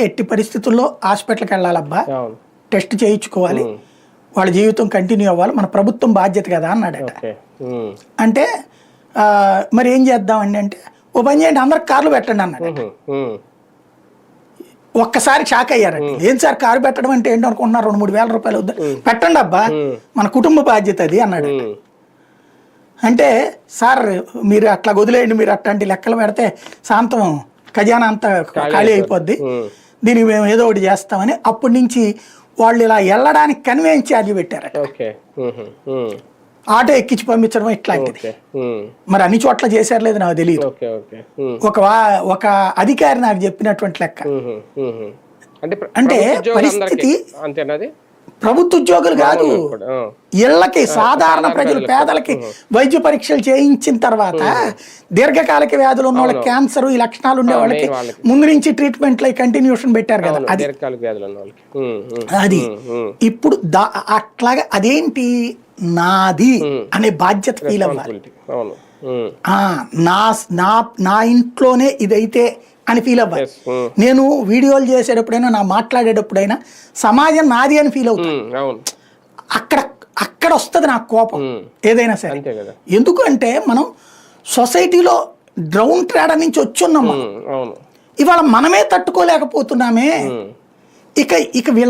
ఎట్టి పరిస్థితుల్లో హాస్పిటల్కి వెళ్ళాలబ్బా, టెస్ట్ చేయించుకోవాలి, వాళ్ళ జీవితం కంటిన్యూ అవ్వాలి, మన ప్రభుత్వం బాధ్యత కదా అన్నాడట. అంటే మరి ఏం చేద్దామండి అంటే, ఓ పని చేయండి అందరికి కార్లు పెట్టండి అన్నాడట. ఒక్కసారి షాక్ అయ్యారట. ఏం సార్ కారు పెట్టడం అంటే ఏంటి అనుకుంటున్నారు, 2-3 వేల రూపాయలు పెట్టండి అబ్బా, మన కుటుంబ బాధ్యత అది అన్నాడు. అంటే సార్ మీరు అట్లా వదిలేయండి, మీరు అట్లాంటి లెక్కలు పెడితే శాంతం ఖజానా అంతా ఖాళీ అయిపోద్ది, దీనికి మేము ఏదో ఒకటి చేస్తామని అప్పటి నుంచి వాళ్ళు ఇలా వెళ్ళడానికి కన్వీనియన్స్ ఛార్జ్ పెట్టారట. ఆటో ఎక్కించి పంపించడం ఇట్లాంటిది. మరి అన్ని చోట్ల చేశారు లేదు నాకు తెలియదు. ఒక అధికారి నాకు చెప్పినటువంటి లెక్క. అంటే పరిస్థితి ప్రభుత్వ ఉద్యోగులు కాదు, ఇళ్ళకి సాధారణ ప్రజలు పేదలకి వైద్య పరీక్షలు చేయించిన తర్వాత దీర్ఘకాలిక వ్యాధులు ఉన్న వాళ్ళకి, క్యాన్సర్ ఈ లక్షణాలు ఉండే వాళ్ళకి ముందు నుంచి ట్రీట్మెంట్ కంటిన్యూషన్ పెట్టారు కదా. అది ఇప్పుడు అట్లాగా అదేంటి నాది అనే బాధ్యత ఫీల్ అవ్వాలి. నా ఇంట్లోనే ఇదైతే అని ఫీల్ అవ్వాలి. నేను వీడియోలు చేసేటప్పుడైనా, నా మాట్లాడేటప్పుడైనా సమాజం నాది అని ఫీల్ అవుతాను. అక్కడ వస్తుంది నాకు కోపం ఏదైనా సరే. ఎందుకంటే మనం సొసైటీలో గ్రౌండ్ ట్రాడర్ నుంచి వచ్చున్నాం, ఇవాళ మనమే తట్టుకోలేకపోతున్నామే. ఇక వీళ్ళ